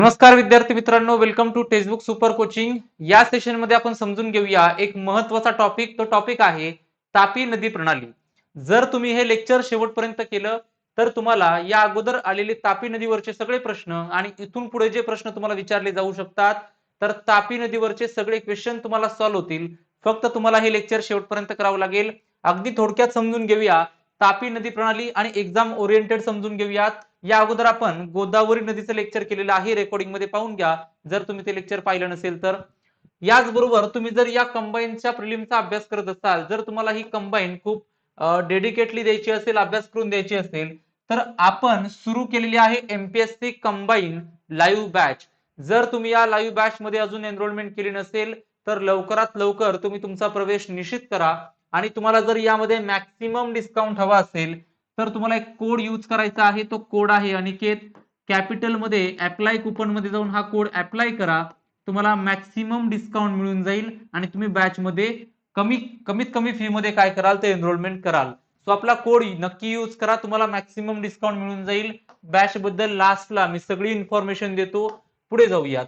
नमस्कार विद्यार्थी मित्रांनो, welcome to textbook super coaching. या सेशन मध्ये आपण समजून घेऊया एक महत्त्वाचा टॉपिक. तो टॉपिक आहे तापी नदी प्रणाली. जर तुम्ही हे लेक्चर शेवटपर्यंत केलं तर तुम्हाला या अगोदर आलेले तापी नदीवरचे सगळे प्रश्न आणि इथून पुढे जे प्रश्न तुम्हाला विचारले जाऊ शकतात, तर तापी नदीवरचे सगळे क्वेश्चन तुम्हाला सॉल्व्ह होतील. फक्त तुम्हाला हे लेक्चर शेवटपर्यंत करावं लागेल. अगदी थोडक्यात समजून घेऊया तापी नदी प्रणाली आणि एक्झाम ओरिएंटेड समजून घेऊयात. या अगोदर आपण गोदावरी नदीचं लेक्चर केलेलं आहे, रेकॉर्डिंग मध्ये पाहून घ्या जर तुम्ही ते लेक्चर पाहिलं नसेल तर. याचबरोबर तुम्ही जर या कंबाईनच्या प्रिलिमचा अभ्यास करत असाल, जर तुम्हाला ही कंबाईन खूप डेडिकेटली द्यायची असेल, अभ्यास करून द्यायची असेल, तर आपण सुरू केलेली आहे एमपीएससी कंबाईन लाईव्ह बॅच. जर तुम्ही या लाईव्ह बॅच मध्ये अजून एनरोलमेंट केली नसेल तर लवकरात लवकर तुम्ही तुमचा प्रवेश निश्चित करा. आणि तुम्हाला जर यामध्ये मॅक्सिमम डिस्काउंट हवा असेल तर तुम्हाला एक कोड यूज करायचा आहे. तो कोड आहे अनिकेत. कॅपिटल मध्ये अप्लाय कुपन मध्ये जाऊन हा कोड अप्लाय करा. तुम्हाला मॅक्सिमम डिस्काउंट मिळून जाईल आणि तुम्ही बॅच मध्ये कमीत कमी फी मध्ये काय कराल ते एनरोलमेंट कराल. सो आपला कोड नक्की यूज करा, तुम्हाला मॅक्सिमम डिस्काउंट मिळून जाईल. बॅच बद्दल लास्टला मी सगळी इन्फॉर्मेशन देतो. पुढे जाऊयात.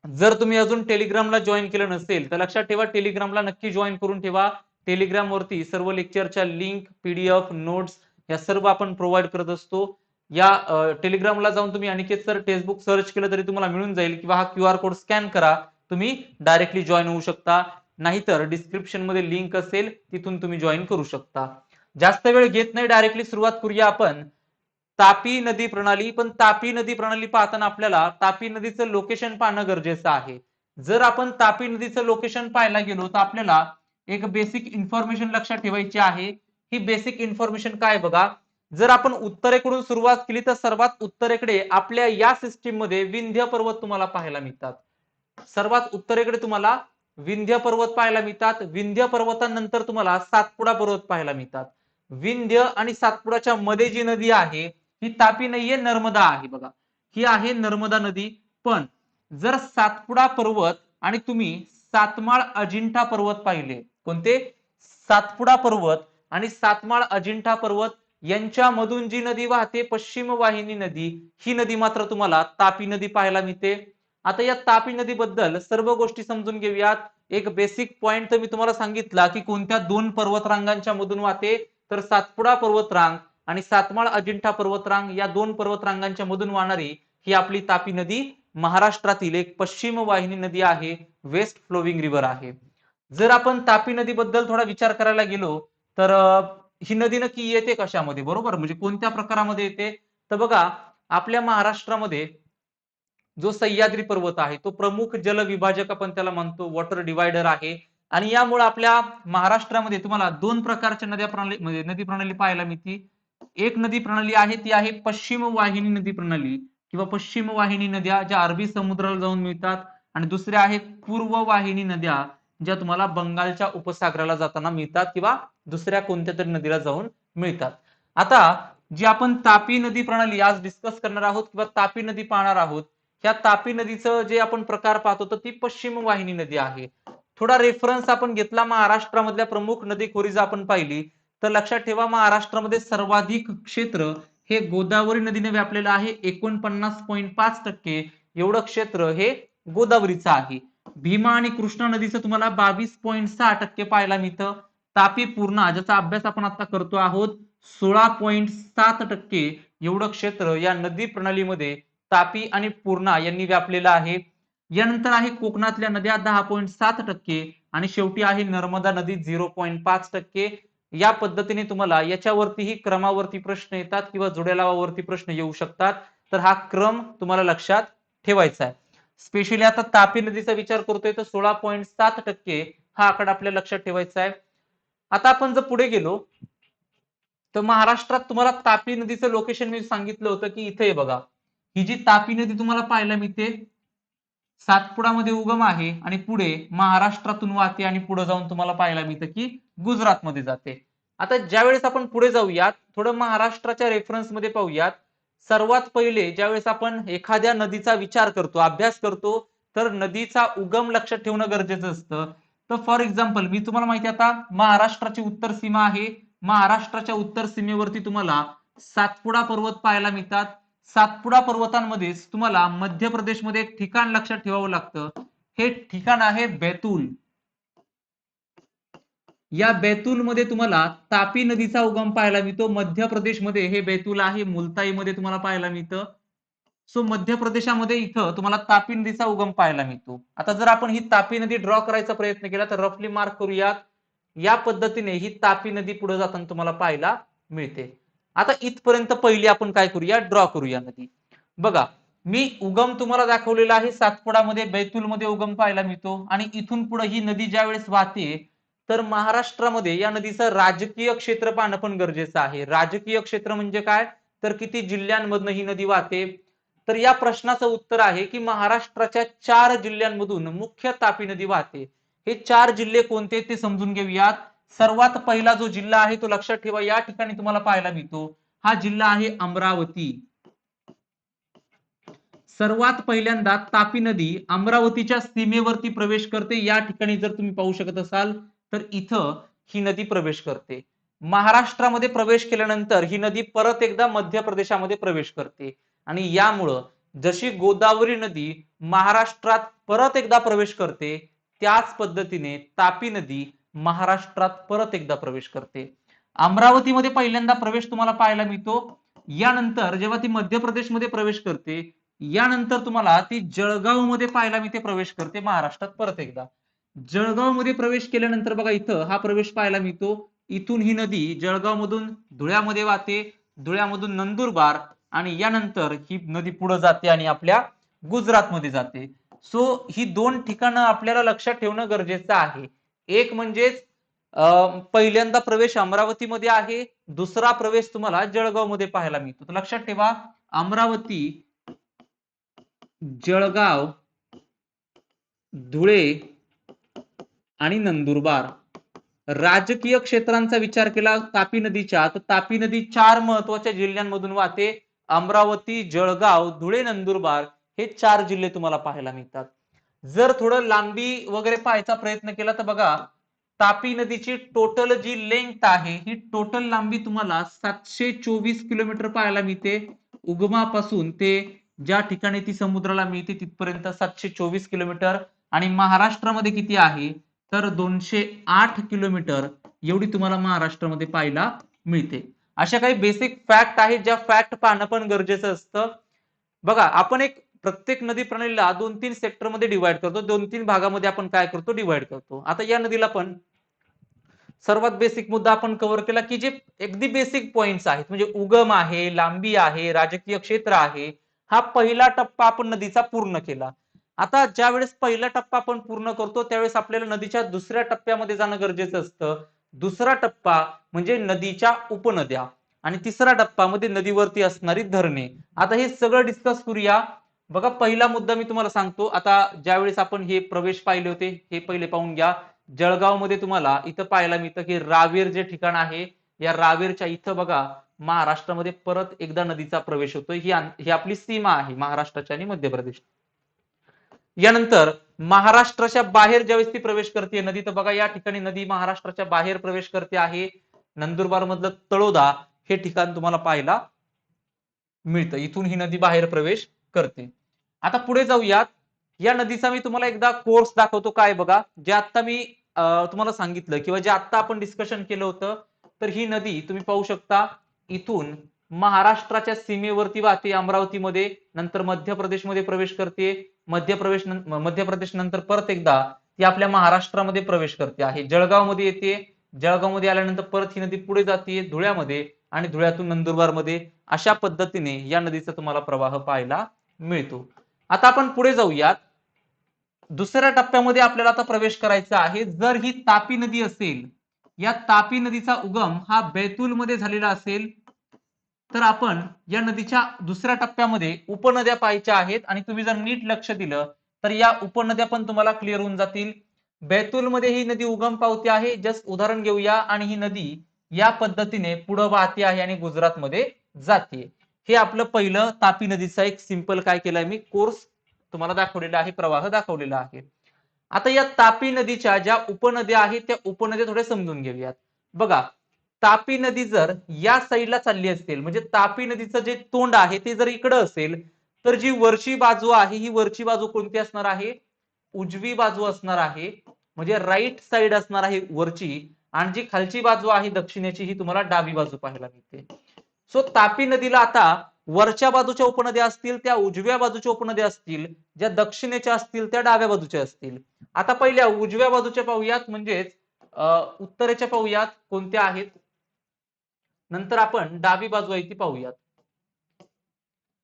जर तुम्ही अजून टेलिग्रामला जॉईन केलं नसेल तर लक्षात ठेवा, टेलिग्रामला नक्की जॉईन करून ठेवा. टेलिग्राम वरती सर्व लेक्चरच्या लिंक, पीडीएफ, नोट्स या सर्व आपण प्रोव्हाइड करत असतो. या टेलिग्रामला जाऊन तुम्ही अनिकेत सर टेक्स्टबुक सर्च केलं तरी तुम्हाला मिळून जाईल, किंवा हा क्यूआर कोड स्कॅन करा, तुम्ही डायरेक्टली जॉईन होऊ शकता. नाहीतर डिस्क्रिप्शन मध्ये लिंक असेल, तिथून तुम्ही जॉईन करू शकता. जास्त वेळ घेत नाही, डायरेक्टली सुरुवात करूया आपण. तापी नदी प्रणाली. पण तापी नदी प्रणाली पाहताना आपल्याला तापी नदीचं लोकेशन पाहणं गरजेचं आहे. जर आपण तापी नदीचं लोकेशन पाहायला गेलो तर आपल्याला एक बेसिक इन्फॉर्मेशन लक्षात ठेवायची आहे. ही बेसिक इन्फॉर्मेशन काय बघा. जर आपण उत्तरेकडून सुरुवात केली तर सर्वात उत्तरेकडे आपल्या या सिस्टीम मध्ये विंध्य पर्वत तुम्हाला पाहायला मिळतात. सर्वात उत्तरेकडे तुम्हाला विंध्य पर्वत पाहायला मिळतात. विंध्य पर्वतानंतर तुम्हाला सातपुडा पर्वत पाहायला मिळतात. विंध्य आणि सातपुडाच्या मध्ये जी नदी आहे ही तापी नाहीये, नर्मदा आहे. बघा, ही आहे नर्मदा नदी. पण जर सातपुडा पर्वत आणि तुम्ही सातमाळ अजिंठा पर्वत पाहिले, कोणते? सातपुडा पर्वत आणि सातमाळ अजिंठा पर्वत यांच्यामधून जी नदी वाहते, पश्चिम वाहिनी नदी, ही नदी मात्र तुम्हाला तापी नदी पाहायला मिळते. आता या तापी नदीबद्दल सर्व गोष्टी समजून घेऊयात. एक बेसिक पॉइंट तर मी तुम्हाला सांगितला की कोणत्या दोन पर्वतरांगांच्या मधून वाहते, तर सातपुडा पर्वतरांग आणि सातमाळ अजिंठा पर्वतरांग या दोन पर्वतरांगांच्या मधून वाहणारी ही आपली तापी नदी महाराष्ट्रातील एक पश्चिम वाहिनी नदी आहे, वेस्ट फ्लोविंग रिव्हर आहे. जर आपण तापी नदीबद्दल थोडा विचार करायला गेलो तर ही नदी नक्की येते कशामध्ये, बरोबर, म्हणजे कोणत्या प्रकारामध्ये येते. तर बघा, आपल्या महाराष्ट्रामध्ये जो सह्याद्री पर्वत आहे तो प्रमुख जल विभाजक आपण त्याला म्हणतो, वॉटर डिवायडर आहे. आणि यामुळे आपल्या महाराष्ट्रामध्ये तुम्हाला दोन प्रकारच्या नद्या प्रणाली म्हणजे नदी प्रणाली पाहायला मिळते. एक नदी प्रणाली आहे ती आहे पश्चिम वाहिनी नदी प्रणाली किंवा पश्चिम वाहिनी नद्या, ज्या अरबी समुद्राला जाऊन मिळतात. आणि दुसऱ्या आहेत पूर्व वाहिनी नद्या, ज्या तुम्हाला बंगालच्या उपसागराला जाताना मिळतात किंवा दुसऱ्या कोणत्या तरी नदीला जाऊन मिळतात. आता जी आपण तापी नदी प्रणाली आज डिस्कस करणार आहोत किंवा तापी नदी पाहणार आहोत, या तापी नदीचं जे आपण प्रकार पाहतो तर ती पश्चिम वाहिनी नदी आहे. थोडा रेफरन्स आपण घेतला, महाराष्ट्रामधल्या प्रमुख नदी खोरी जर आपण पाहिली तर लक्षात ठेवा, महाराष्ट्रामध्ये सर्वाधिक क्षेत्र हे गोदावरी नदीने व्यापलेलं आहे. 49.5% एवढं क्षेत्र हे गोदावरीचं आहे. भीमा आणि कृष्णा नदीचं तुम्हाला 22.6% पाहायला मिळतं. तापी पूर्णा, ज्याचा अभ्यास आपण आता करतो आहोत, 16.7% एवढं क्षेत्र या नदी प्रणालीमध्ये तापी आणि पूर्णा यांनी व्यापलेलं आहे. यानंतर आहे कोकणातल्या नद्या 10.7% आणि शेवटी आहे नर्मदा नदी 0.5%. या पद्धतीने तुम्हाला याच्यावरतीही क्रमावरती प्रश्न येतात किंवा जोड्या लावावरती प्रश्न येऊ शकतात. तर हा क्रम तुम्हाला लक्षात ठेवायचा आहे. स्पेशली आता तापी नदीचा विचार करतोय तर 16.7% हा आकडा आपल्या लक्षात ठेवायचा आहे. आता आपण जर पुढे गेलो तर महाराष्ट्रात तुम्हाला तापी नदीचं लोकेशन मी सांगितलं होतं की इथे बघा, ही जी तापी नदी तुम्हाला पाहायला मिळते, सातपुडामध्ये उगम आहे आणि पुढे महाराष्ट्रातून वाहते आणि पुढे जाऊन तुम्हाला पाहायला मिळतं की गुजरात मध्ये जाते. आता ज्यावेळेस आपण पुढे जाऊयात, थोडं महाराष्ट्राच्या रेफरन्स मध्ये पाहूयात. सर्वात पहिले ज्यावेळेस आपण एखाद्या नदीचा विचार करतो, अभ्यास करतो, तर नदीचा उगम लक्षात ठेवणं गरजेचं असतं. तर फॉर एक्झाम्पल मी तुम्हाला माहिती, आता महाराष्ट्राची उत्तर सीमा आहे. महाराष्ट्राच्या उत्तर सीमेवरती तुम्हाला सातपुडा पर्वत पाहायला मिळतात. सातपुडा पर्वतांमध्येच तुम्हाला मध्य प्रदेशमध्ये एक ठिकाण लक्षात ठेवावं लागतं. हे ठिकाण आहे बैतूल. या बैतूलमध्ये तुम्हाला तापी नदीचा उगम पाहायला मिळतो. मध्य प्रदेशमध्ये हे बैतूल आहे, मुलताईमध्ये तुम्हाला पाहायला मिळतं. सो मध्य प्रदेशामध्ये इथं तुम्हाला तापी नदीचा उगम पाहायला मिळतो. आता जर आपण ही तापी नदी ड्रॉ करायचा प्रयत्न केला तर रफली मार्क करूयात. या पद्धतीने ही तापी नदी पुढे जाताना तुम्हाला पाहायला मिळते. आता इथपर्यंत पहिली आपण काय करूया, ड्रॉ करूया नदी. बघा, मी उगम तुम्हाला दाखवलेला आहे. सातपुडामध्ये बैतूलमध्ये उगम पाहायला मिळतो आणि इथून पुढे ही नदी ज्यावेळेस वाहते तर महाराष्ट्रामध्ये या नदीचं राजकीय क्षेत्र पाहणं पण गरजेचं आहे. राजकीय क्षेत्र म्हणजे काय, तर किती जिल्ह्यांमधून ही नदी वाहते. तर या प्रश्नाचं उत्तर आहे की महाराष्ट्राच्या 4 जिल्ह्यांमधून मुख्य तापी नदी वाहते. हे 4 जिल्हे कोणते ते समजून घेऊयात. सर्वात पहिला जो जिल्हा आहे तो लक्षात ठेवा, या ठिकाणी तुम्हाला पाहायला मिळतो. हा जिल्हा आहे अमरावती. सर्वात पहिल्यांदा तापी नदी अमरावतीच्या सीमेवरती प्रवेश करते. या ठिकाणी जर तुम्ही पाहू शकत असाल तर इथं ही नदी प्रवेश करते. महाराष्ट्रामध्ये प्रवेश केल्यानंतर ही नदी परत एकदा मध्य प्रदेशामध्ये प्रवेश करते आणि यामुळं जशी गोदावरी नदी महाराष्ट्रात परत एकदा प्रवेश करते त्याच पद्धतीने तापी नदी महाराष्ट्रात परत एकदा प्रवेश करते. अमरावतीमध्ये पहिल्यांदा प्रवेश तुम्हाला पाहायला मिळतो. यानंतर जेव्हा ती मध्य प्रदेशमध्ये प्रवेश करते यानंतर तुम्हाला ती जळगाव मध्ये पाहायला मिळते, प्रवेश करते महाराष्ट्रात परत एकदा. जळगाव मध्ये प्रवेश केल्यानंतर बघा इथं हा प्रवेश पाहायला मिळतो. इथून ही नदी जळगाव मधून धुळ्यामध्ये वाहते, धुळ्यामधून नंदुरबार आणि यानंतर ही नदी पुढे जाते आणि आपल्या गुजरातमध्ये जाते. सो ही 2 ठिकाणं आपल्याला लक्षात ठेवणं गरजेचं आहे. एक म्हणजेच पहिल्यांदा प्रवेश अमरावतीमध्ये आहे, दुसरा प्रवेश तुम्हाला जळगाव मध्ये पाहायला मिळतो. तर लक्षात ठेवा, अमरावती, जळगाव, धुळे आणि नंदुरबार. राजकीय क्षेत्रांचा विचार केला तापी नदीच्या तर तापी नदी 4 महत्वाच्या जिल्ह्यांमधून वाहते. अमरावती, जळगाव, धुळे, नंदुरबार हे 4 जिल्हे तुम्हाला पाहायला मिळतात. जर थोडं लांबी वगैरे पाहायचा प्रयत्न केला तर बघा, तापी नदीची टोटल जी लेंथ आहे ही टोटल लांबी तुम्हाला 724 किलोमीटर पाहायला मिळते. उगमापासून ते ज्या ठिकाणी ती समुद्राला मिळते तिथपर्यंत 724 किलोमीटर. आणि महाराष्ट्रामध्ये किती आहे तर 208 किलोमीटर एवढी तुम्हाला महाराष्ट्रामध्ये पाहायला मिळते. अशा काही बेसिक फॅक्ट आहेत ज्या फॅक्ट पाहणं पण गरजेचं असतं. बघा, आपण एक प्रत्येक नदी प्रणालीला 2-3 सेक्टरमध्ये डिवाइड करतो, 2-3 भागामध्ये आपण काय करतो, डिवाइड करतो. आता या नदीला पण सर्वात बेसिक मुद्दा आपण कव्हर केला की जे अगदी बेसिक पॉइंट्स आहेत, म्हणजे उगम आहे, लांबी आहे, राजकीय क्षेत्र आहे. हा पहिला टप्पा आपण नदीचा पूर्ण केला. आता ज्या वेळेस पहिला टप्पा आपण पूर्ण करतो त्यावेळेस आपल्याला नदीच्या दुसऱ्या टप्प्यामध्ये जाणं गरजेचं असतं. दुसरा टप्पा म्हणजे नदीच्या उपनद्या आणि तिसरा टप्पा मध्ये नदीवरती असणारी धरणे. आता हे सगळं डिस्कस करूया. बघा, पहिला मुद्दा मी तुम्हाला सांगतो. आता ज्यावेळेस आपण हे प्रवेश पाहिले होते हे पहिले पाहून घ्या. जळगाव मध्ये तुम्हाला इथं पाहायला मिळतं की रावेर जे ठिकाण आहे, या रावेरच्या इथं बघा महाराष्ट्रामध्ये परत एकदा नदीचा प्रवेश होतोय. ही आपली सीमा आहे महाराष्ट्राची आणि मध्य प्रदेश. यानंतर महाराष्ट्राच्या बाहेर ज्यावेळेस ती प्रवेश करते नदी तर बघा या ठिकाणी नदी महाराष्ट्राच्या बाहेर प्रवेश करते आहे. नंदुरबार मधलं तळोदा हे ठिकाण तुम्हाला पाहायला मिळतं. इथून ही नदी बाहेर प्रवेश करते. आता पुढे जाऊयात. या नदीचा मी तुम्हाला एकदा कोर्स दाखवतो. काय बघा, जे आता मी तुम्हाला सांगितलं किंवा जे आता आपण डिस्कशन केलं होतं तर ही नदी तुम्ही पाहू शकता इथून महाराष्ट्राच्या सीमेवरती वाहते अमरावतीमध्ये, नंतर मध्य प्रदेशमध्ये प्रवेश करते. मध्य प्रदेश नंतर परत एकदा ती आपल्या महाराष्ट्रामध्ये प्रवेश करते आहे, जळगाव मध्ये येते. जळगाव मध्ये आल्यानंतर परत ही नदी पुढे जाते धुळ्यामध्ये आणि धुळ्यातून नंदुरबार मध्ये. अशा पद्धतीने या नदीचा तुम्हाला प्रवाह पाहायला मिळतो. आता आपण पुढे जाऊयात. दुसऱ्या टप्प्यामध्ये आपल्याला आता प्रवेश करायचा आहे. जर ही तापी नदी असेल, या तापी नदीचा उगम हा बैतूल मध्ये झालेला असेल तर आपण या नदीच्या दुसऱ्या टप्प्यामध्ये उपनद्या पाहायच्या आहेत आणि तुम्ही जर नीट लक्ष दिलं तर या उपनद्या पण तुम्हाला क्लिअर होऊन जातील. बैतूल मध्ये ही नदी उगम पावते आहे. जस्ट उदाहरण घेऊया. आणि ही नदी या पद्धतीने पुढे वाहते आहे आणि गुजरातमध्ये जाते. हे आपलं पहिलं तापी नदीचा एक सिंपल काय केलाय मी कोर्स तुम्हाला दाखवलेला आहे, प्रवाह दाखवलेला आहे. आता या तापी नदीच्या ज्या उपनद्या आहेत त्या उपनद्या थोड्या समजून घेऊयात. बघा, तापी नदी जर या साईडला चालली असेल, म्हणजे तापी नदीचं जे तोंड आहे ते जर इकडं असेल, तर जी वरची बाजू आहे ही वरची बाजू कोणती असणार आहे? उजवी बाजू असणार आहे, म्हणजे राईट साइड असणार आहे वरची, आणि जी खालची बाजू आहे दक्षिणेची ही तुम्हाला डावी बाजू पाहायला मिळते. सो तापी नदीला आता वरच्या बाजूच्या उपनद्या असतील त्या उजव्या बाजूच्या उपनद्या असतील, ज्या दक्षिणेच्या असतील त्या डाव्या बाजूच्या असतील. आता पहिल्या उजव्या बाजूच्या पाहूयात, म्हणजेच उत्तरेच्या पाहूयात कोणत्या आहेत, नंतर आपण डावी बाजू आहे ती पाहूयात.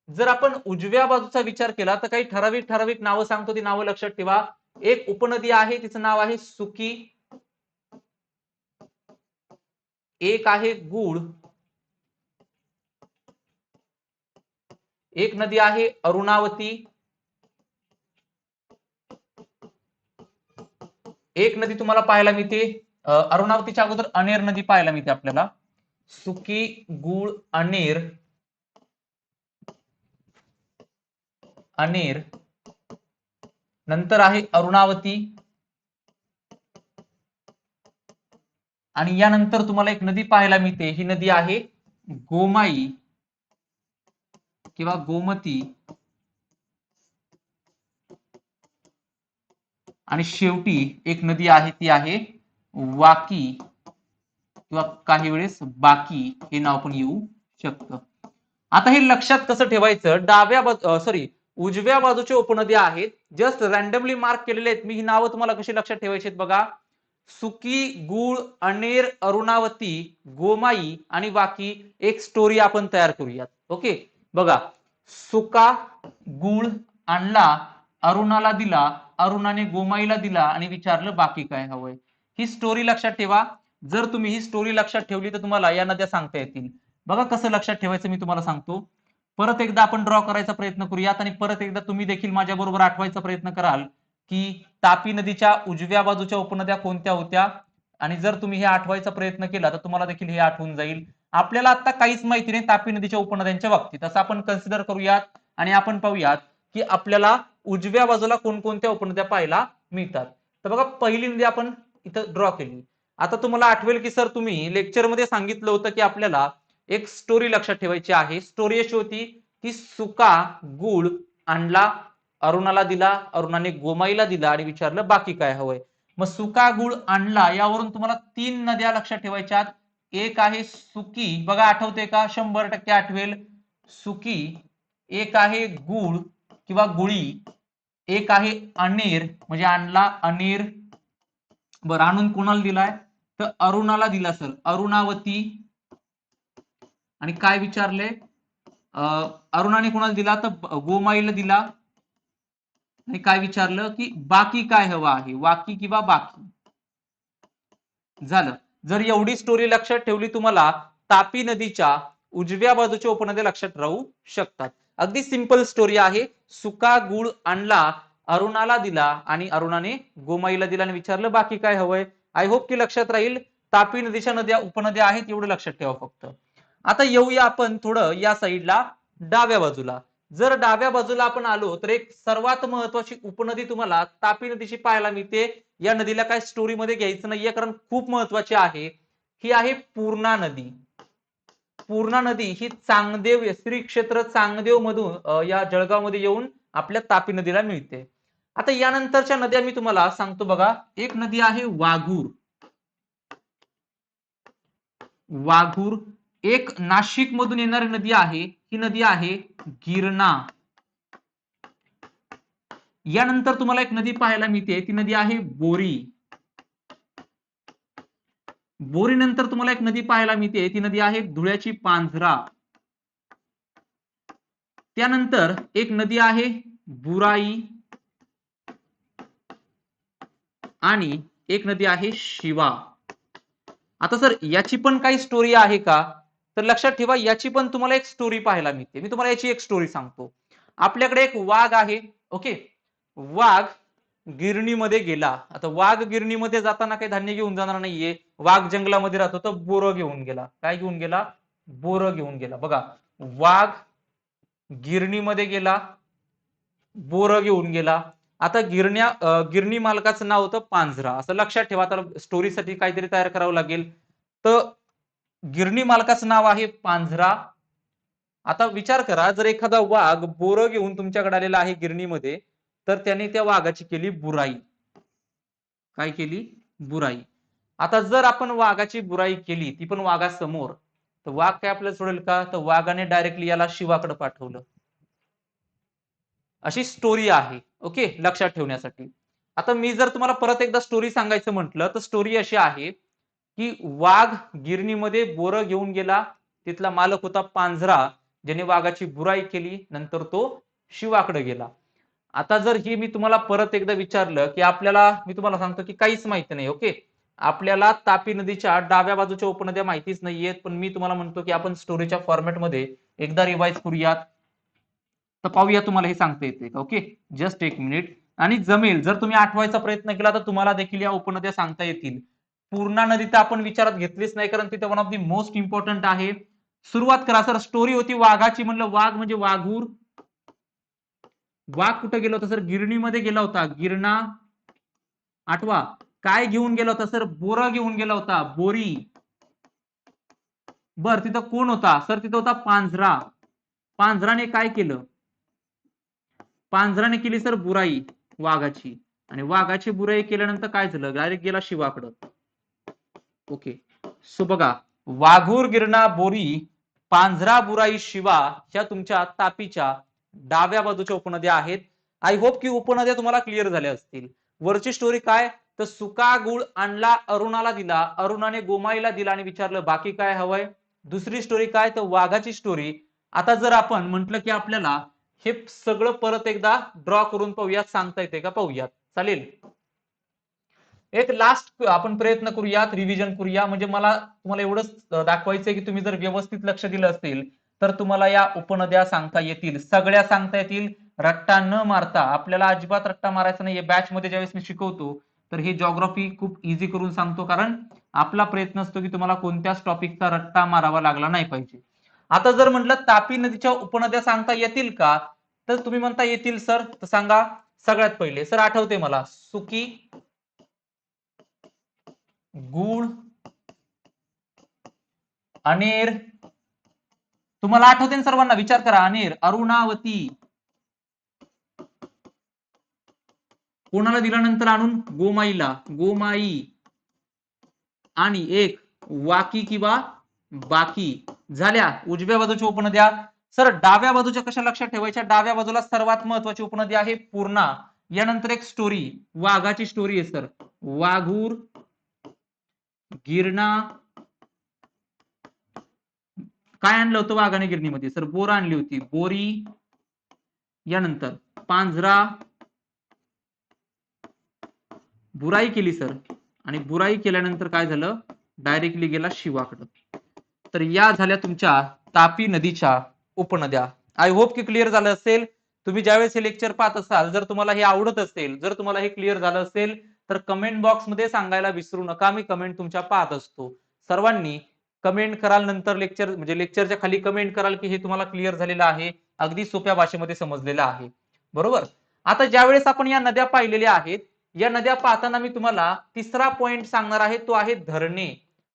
जर आपण उजव्या बाजूचा विचार केला तर काही ठराविक ठराविक नावं सांगतो, ती नावं लक्षात ठेवा. एक उपनदी आहे तिचं नाव आहे सुकी, एक आहे गुळ, एक नदी आहे अरुणावती, एक नदी तुम्हाला पाहायला मिळते अरुणावतीच्या अगोदर अनेर नदी पाहायला मिळते आपल्याला. सुकी, गुळ, अनेर, अनेर, नंतर आहे अरुणावती, आणि यानंतर तुम्हाला एक नदी पाहायला मिळते, ही नदी आहे गोमाई किंवा गोमती, आणि शेवटी एक नदी आहे ती आहे वाकी किंवा काही वेळेस बाकी, हे नाव पण येऊ शकतं. आता हे लक्षात कसं ठेवायचं, उजव्या बाजूचे उपनद्या आहेत, जस्ट रॅन्डमली मार्क केलेले आहेत मी, ही नावं तुम्हाला कशी लक्षात ठेवायची आहेत बघा. सुकी, गुळ, अनेर, अरुणावती, गोमाई आणि वाकी. एक स्टोरी आपण तयार करूयात. ओके बघा, सुका गुळ आणला, अरुणाला दिला, अरुणाने गोमाईला दिला आणि विचारलं बाकी काय हवंय. ही स्टोरी लक्षात ठेवा. जर तुम्ही ही स्टोरी लक्षात ठेवली तर तुम्हाला या नद्या सांगता येतील. बघा कसं लक्षात ठेवायचं मी तुम्हाला सांगतो. परत एकदा आपण ड्रॉ करायचा प्रयत्न करूयात आणि परत एकदा तुम्ही देखील माझ्या बरोबर आठवायचा प्रयत्न कराल की तापी नदीच्या उजव्या बाजूच्या उपनद्या कोणत्या होत्या, आणि जर तुम्ही हे आठवायचा प्रयत्न केला तर तुम्हाला देखील हे आठवून जाईल. आपल्याला आता काहीच माहिती नाही तापी नदीच्या उपनद्यांच्या बाबतीत, असं आपण कन्सिडर करूयात आणि आपण पाहूयात की आपल्याला उजव्या बाजूला कोणकोणत्या उपनद्या पाहायला मिळतात. तर बघा पहिली नदी आपण इथं ड्रॉ केली. आता तुम्हाला आठवेल की सर तुम्ही लेक्चरमध्ये सांगितलं होतं की आपल्याला एक स्टोरी लक्षात ठेवायची आहे. स्टोरी अशी होती की सुका गुळ आणला, अरुणाला दिला, अरुणाने गोमाईला दिला आणि विचारलं बाकी काय हवंय. मग सुका गुळ आणला यावरून तुम्हाला तीन नद्या लक्षात ठेवायच्यात. एक आहे सुकी, बघा आठवते का? 100% आठवेल. सुकी. एक आहे गुळ किंवा गुळी, एक आहे अनेर म्हणजे आणला अनेर. बरं, आणून कोणाला दिलाय? तर अरुणाला दिला सर, अरुणावती. आणि काय विचारले? अरुणाने कोणाला दिला? तर गोमाईला दिला. आणि काय विचारलं की बाकी काय हवं आहे, वाकी किंवा बाकी. झालं. जर एवढी स्टोरी लक्षात ठेवली तुम्हाला तापी नदीच्या उजव्या बाजूच्या उपनद्या लक्षात राहू शकतात. अगदी सिंपल स्टोरी आहे. सुका गुळ आणला, अरुणाला दिला आणि अरुणाने गोमाईला दिला आणि विचारलं बाकी काय हवंय. आय होप की लक्षात राहील. तापी नदीच्या नद्या उपनद्या आहेत एवढं लक्षात ठेवा फक्त. आता येऊया आपण थोडं या साईडला डाव्या बाजूला. जर डाव्या बाजूला आपण आलो तर एक सर्वात महत्वाची उपनदी तुम्हाला तापी नदीची पाहायला मिळते. या नदीला काय स्टोरी मध्ये घ्यायचं नाहीये कारण खूप महत्वाची आहे. ही आहे पूर्णा नदी. पूर्णा नदी ही चांगदेव श्री क्षेत्र चांगदेव मधून या जळगाव मध्ये येऊन आपल्या तापी नदीला मिळते. आता यानंतरच्या नद्या मी तुम्हाला सांगतो बघा. एक नदी आहे वाघूर. वाघूर. एक नाशिक मधून येणारी नदी आहे, ही नदी आहे गिरणा. यानंतर तुम्हाला एक नदी पाहायला मिळते, ती नदी आहे बोरी. बोरी नंतर तुम्हाला एक नदी पाहायला मिळते, ती नदी आहे धुळ्याची पांझरा. त्यानंतर एक नदी आहे बुराई आणि एक नदी आहे शिवा. आता सर याची पण काही स्टोरी आहे का? तर लक्षात ठेवा याची पण तुम्हाला एक स्टोरी पाहायला मिळते. मी तुम्हाला याची एक स्टोरी सांगतो. आपल्याकडे एक वाघ आहे. ओके, वाघ गिरणीमध्ये गेला. आता वाघ गिरणीमध्ये जाताना काही धान्य घेऊन जाणार नाहीये. वाघ जंगलामध्ये राहतो तर बोरं घेऊन गेला. काय घेऊन गेला? बोरं घेऊन गेला. बघा, वाघ गिरणीमध्ये गेला, बोरं घेऊन गेला. आता गिरणी मालकाचं नाव होतं पांझरा. असं लक्षात ठेवा. तर स्टोरीसाठी काहीतरी तयार करावं लागेल. तर गिरणी मालकाचं नाव आहे पांझरा. आता विचार करा, जर एखादा वाघ बोरं घेऊन तुमच्याकडे आलेला आहे गिरणीमध्ये, तर त्याने त्या वाघाची केली बुराई. काय केली? बुराई. आता जर आपण वाघाची बुराई केली, ती पण वाघासमोर, तर वाघ काय आपल्याला सोडेल का? तर वाघाने डायरेक्टली याला शिवाकडे पाठवलं. अशी स्टोरी आहे. ओके, लक्षात ठेवण्यासाठी. आता मी जर तुम्हाला परत एकदा स्टोरी सांगायचं म्हटलं, तर स्टोरी अशी आहे की वाघ गिरणीमध्ये बोरं घेऊन गेला. तिथला मालक होता पांझरा, ज्याने वाघाची बुराई केली. नंतर तो शिवाकडे गेला. आता जर ही मी तुम्हाला परत एकदा विचारलं की आपल्याला, मी तुम्हाला सांगतो की काहीच माहिती नाही. ओके, आपल्याला तापी नदीच्या डाव्या बाजूच्या उपनद्या माहितीच नाहीयेत, पण मी तुम्हाला म्हणतो की आपण स्टोरीच्या फॉर्मॅटमध्ये एकदा रिवाइज करूयात, तर पाहूया तुम्हाला हे सांगता येते का. ओके, जस्ट एक मिनिट. आणि जमेल, जर तुम्ही आठवायचा प्रयत्न केला तर तुम्हाला देखील या उपनद्या सांगता येतील. पूर्णा नदी तर आपण विचारात घेतलीच नाही, कारण तिथे one of the most important आहे. सुरुवात करा सर. स्टोरी होती वाघाची, म्हणलं वाघ म्हणजे वाघूर. वाघ कुठे गेला होता सर? गिरणीमध्ये गेला होता. गिरणा, आठवा. काय घेऊन गेला होता सर? बोरा घेऊन गेला होता, बोरी. बर, तिथं कोण होता सर? तिथं होता पांझरा. पांझराने काय केलं? पांझराने केली सर बुराई वाघाची. आणि वाघाची बुराई केल्यानंतर काय झालं? डायरेक्ट गेला शिवाकडं. ओके, सो बघा, वाघूर, गिरणा, बोरी, पांझरा, बुराई, शिवा ह्या तुमच्या तापीच्या डाव्या बाजूच्या उपनद्या आहेत. आय होप की उपनद्या तुम्हाला क्लिअर झाल्या असतील. वरची स्टोरी काय? तर सुका गुळ आणला, अरुणाला दिला, अरुणाने गोमाईला दिला आणि विचारलं बाकी काय हवंय. दुसरी स्टोरी काय? तर वाघाची स्टोरी. आता जर आपण म्हटलं की आपल्याला हे सगळं परत एकदा ड्रॉ करून पाहूयात, सांगता येते का पाहूयात, चालेल? एक लास्ट आपण प्रयत्न करूयात, रिव्हिजन करूया. म्हणजे मला तुम्हाला एवढंच दाखवायचंय की तुम्ही जर व्यवस्थित लक्ष दिलं असेल तर तुम्हाला या उपनद्या सांगता येतील, सगळ्या सांगता येतील, रट्टा न मारता. आपल्याला अजिबात रट्टा मारायचा नाहीये. बॅच मध्ये ज्यावेळेस मी शिकवतो तर हे जॉग्राफी खूप इझी करून सांगतो, कारण आपला प्रयत्न असतो की तुम्हाला कोणत्याच टॉपिकचा रट्टा मारावा लागला नाही पाहिजे. आता जर म्हटलं तापी नदीच्या उपनद्या सांगता येतील का, तर तुम्ही म्हणता येतील सर, तर सांगा. सगळ्यात पहिले सर आठवते मला, सुकी, गुळ, अनेर. तुम्हाला आठवते ना सर्वांना? विचार करा. अनेर, अरुणावती. कोणाला दिल्यानंतर आणून? गोमाईला, गोमाई. आणि एक वाकी किंवा बाकी. झाल्या उजव्या बाजूच्या उपनद्या. सर डाव्या बाजूच्या कशा लक्षात ठेवायच्या? डाव्या बाजूला सर्वात महत्वाची उपनदी आहे पूर्णा. यानंतर एक स्टोरी, वाघाची स्टोरी आहे सर. वाघूर, गिरणा. काय आणलं होतं वाघाने गिरणीमध्ये सर? बोर आणली होती, बोरी. यानंतर पांझरा, बुराई केली सर. आणि बुराई केल्यानंतर काय झालं? डायरेक्टली गेला शिवाकडं. तर या झाल्या तुमच्या तापी नदीच्या उपनद्या. आय होप की क्लिअर झालं असेल. तुम्ही ज्यावेळेस हे लेक्चर पाहत असाल, जर तुम्हाला हे आवडत असेल, जर तुम्हाला हे क्लिअर झालं असेल, तर कमेंट बॉक्स मध्ये सांगायला विसरू नका. मी कमेंट तुमच्या पाहत असतो. सर्वांनी कमेंट कराल, नंतर लेक्चर म्हणजे लेक्चरच्या खाली कमेंट कराल की हे तुम्हाला क्लिअर झालेलं आहे, अगदी सोप्या भाषेमध्ये समजलेलं आहे. बरोबर. आता ज्यावेळेस आपण या नद्या पाहिलेल्या आहेत, या नद्या पाहताना मी तुम्हाला तिसरा पॉइंट सांगणार आहे, तो आहे धरणे.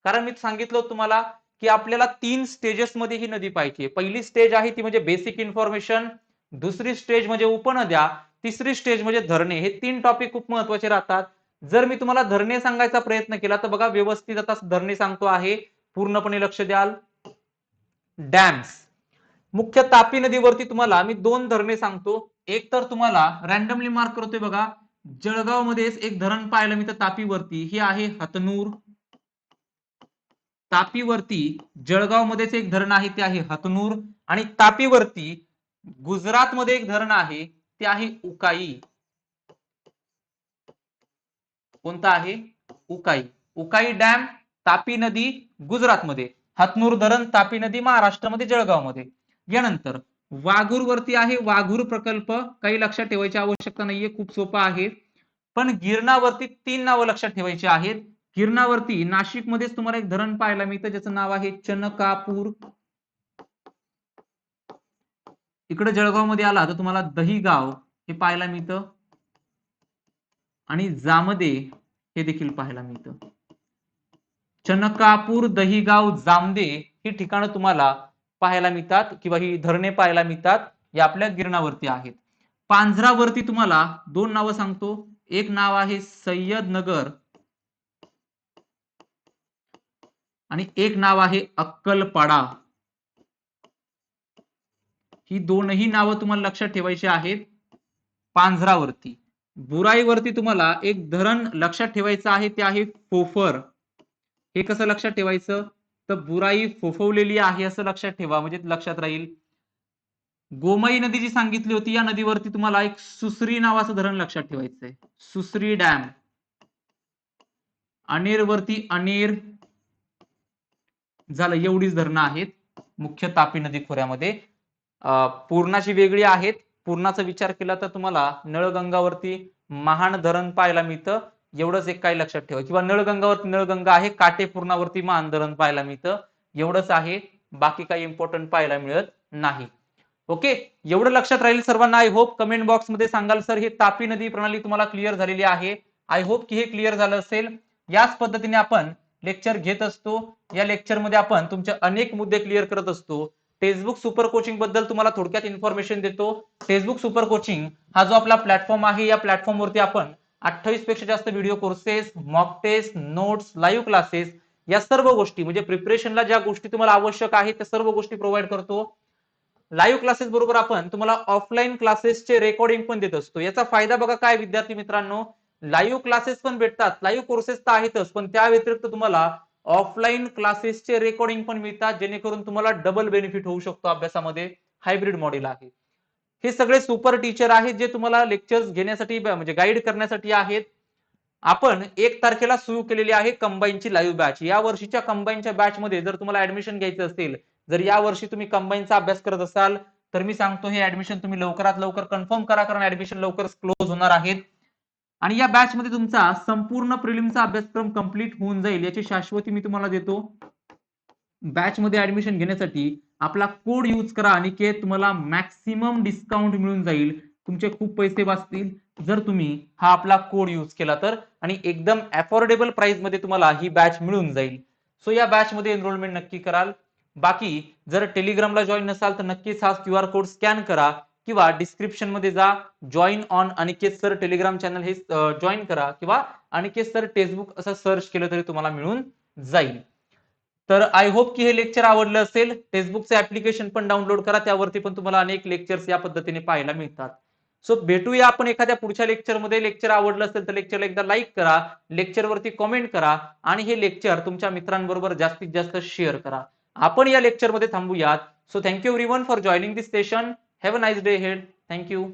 कारण मी सांगितलं तुम्हाला की आपल्याला 3 स्टेजेस मध्ये ही नदी पाहिजे. पहिली स्टेज आहे ती म्हणजे बेसिक इन्फॉर्मेशन, दुसरी स्टेज म्हणजे उपनद्या, तिसरी स्टेज म्हणजे धरणे. हे 3 टॉपिक खूप महत्वाचे राहतात. जर मी तुम्हाला धरणे सांगायचा प्रयत्न केला तर बघा, व्यवस्थित आता धरणे सांगतो आहे, पूर्णपणे लक्ष द्याल. डॅम्स. मुख्य तापी नदीवरती तुम्हाला मी 2 धरणे सांगतो. एक तर तुम्हाला रॅन्डमली मार्क करतोय बघा, जळगाव मध्येच एक धरण पाहायला मिळतं तापीवरती, हे आहे हतनूर. तापीवरती जळगाव मध्येच एक धरण आहे, ते आहे हतनूर. आणि तापीवरती गुजरात मध्ये एक धरण आहे, ते आहे उकाई. कोणता आहे? उकाई. उकाई डॅम, तापी नदी गुजरातमध्ये, हतनूर धरण, तापी नदी महाराष्ट्रामध्ये जळगाव मध्ये. यानंतर वाघूर वरती आहे वाघूर प्रकल्प. काही लक्षात ठेवायची आवश्यकता नाहीये, खूप सोपा आहे. पण गिरणावरती 3 नावं लक्षात ठेवायची आहेत. गिरणावरती नाशिक मध्येच तुम्हाला एक धरण पाहायला मिळतं, ज्याचं नाव आहे चनकापूर. इकडे जळगाव मध्ये आला तर तुम्हाला दहीगाव हे पाहायला मिळतं, आणि जामदे हे देखील पाहायला मिळतं. चनकापूर, दहिगाव, जामदे ही ठिकाणं तुम्हाला पाहायला मिळतात किंवा ही धरणे पाहायला मिळतात या आपल्या गिरणावरती आहेत. पांझरावरती तुम्हाला दोन नावं सांगतो. एक नाव आहे सय्यदनगर आणि एक नाव आहे अक्कलपाडा. ही दोनही नावं तुम्हाला लक्षात ठेवायची आहेत. पांझरावरती. बुराईवरती तुम्हाला एक धरण लक्षात ठेवायचं आहे, ते आहे फोफर. हे कसं लक्षात ठेवायचं, तर बुराई फोफवलेली आहे असं लक्षात ठेवा, म्हणजे लक्षात राहील. गोमई नदी जी सांगितली होती, या नदीवरती तुम्हाला एक सुसरी नावाचं धरण लक्षात ठेवायचंय, सुसरी डॅम. अनेरवरती अनेर झालं. एवढीच धरणं आहेत मुख्य तापी नदी खोऱ्यामध्ये. पूर्णाची वेगळी आहेत. पूर्णाचा विचार केला तर तुम्हाला नळगंगावरती महान धरण पाहायला मिळतं, एवढंच एक काही लक्षात ठेवा. किंवा नळगंगावरती नळगंगा आहे, काटेपूर्णावरती महान धरण पाहायला मिळतं, एवढंच आहे. बाकी काही इम्पॉर्टंट पाहायला मिळत नाही. ओके, एवढं लक्षात राहील सर्वांना. आय होप कमेंट बॉक्स मध्ये सांगाल सर हे तापी नदी प्रणाली तुम्हाला क्लिअर झालेली आहे. आय होप की हे क्लिअर झालं असेल. याच पद्धतीने आपण लेक्चर घेत असतो. या लेक्चर मध्ये आपण तुमचे अनेक मुद्दे क्लिअर करत असतो. टेक्स्टबुक सुपर कोचिंग बद्दल तुम्हाला थोडक्यात इन्फॉर्मेशन देतो. टेक्स्टबुक सुपर कोचिंग हा जो आपला प्लॅटफॉर्म आहे, या प्लॅटफॉर्मवरती आपण 28 पेक्षा जास्त video courses, mock test, notes, live classes या सर्व गोष्टी, म्हणजे प्रिपरेशनला ज्या गोष्टी तुम्हाला आवश्यक आहेत त्या सर्व गोष्टी प्रोव्हाइड करतो. लाईव्ह क्लासेस बरोबर आपण तुम्हाला ऑफलाईन क्लासेसचे रेकॉर्डिंग पण देत असतो. याचा फायदा बघा काय विद्यार्थी मित्रांनो, लाईव्ह क्लासेस पण भेटतात, लाईव्ह कोर्सेस तर आहेतच, पण त्या व्यतिरिक्त तुम्हाला ऑफलाईन क्लासेसचे रेकॉर्डिंग पण मिळतात, जेणेकरून तुम्हाला डबल बेनिफिट होऊ शकतो अभ्यासामध्ये. हायब्रिड मॉडेल आहे. हे सगळे सुपर टीचर आहेत जे तुम्हाला लेक्चर्स घेण्यासाठी म्हणजे गाईड करण्यासाठी आहेत. आपण 1 तारखेला सुरू केलेली आहे कंबाईनची लाईव्ह बॅच. या वर्षीच्या कंबाईनच्या बॅच मध्ये जर तुम्हाला ऍडमिशन घ्यायचं असेल, जर या वर्षी तुम्ही कंबाईनचा अभ्यास करत असाल, तर मी सांगतो हे ऍडमिशन तुम्ही लवकरात लवकर कन्फर्म करा, कारण ऍडमिशन लवकर क्लोज होणार आहेत. आणि या बॅच मध्ये तुमचा संपूर्ण प्रिलिमचा अभ्यासक्रम कंप्लीट होऊन जाईल, याची शाश्वती मी तुम्हाला देतो. बॅच मध्ये ऍडमिशन घेण्यासाठी आपला कोड यूज करा अनिकेत, तुम्हाला मॅक्सिमम डिस्काउंट मिळून जाईल. तुमचे खूप पैसे वाचतील जर तुम्ही हा आपला कोड यूज केला तर, आणि एकदम अफोर्डेबल प्राइस मध्ये तुम्हाला ही बॅच मिळून जाईल. सो या बॅच मध्ये एनरोलमेंट नक्की कराल. बाकी जर टेलिग्रामला जॉईन नसाल तर नक्कीच हा QR कोड स्कॅन करा किंवा डिस्क्रिप्शन मध्ये जा, join on Aniket sir Telegram channel हे जॉईन करा, किंवा अनिकेत सर टेक्स्टबुक असं सर्च केलं तरी तुम्हाला मिळून जाईल. तर आय होप की हे लेक्चर आवडलं असेल. टेक्स्टबुकचं ऍप्लिकेशन पण डाउनलोड करा, त्यावरती पण तुम्हाला अनेक लेक्चर्स या पद्धतीने पाहायला मिळतात. सो भेटूया आपण एखाद्या पुढच्या लेक्चरमध्ये. लेक्चर आवडलं असेल तर लेक्चरला एकदा लाईक करा, लेक्चरवरती कमेंट करा, आणि हे लेक्चर तुमच्या मित्रांबरोबर जास्तीत जास्त शेअर करा. आपण या लेक्चरमध्ये थांबूयात. So thank you everyone for joining this session. Have a nice day head. Thank you.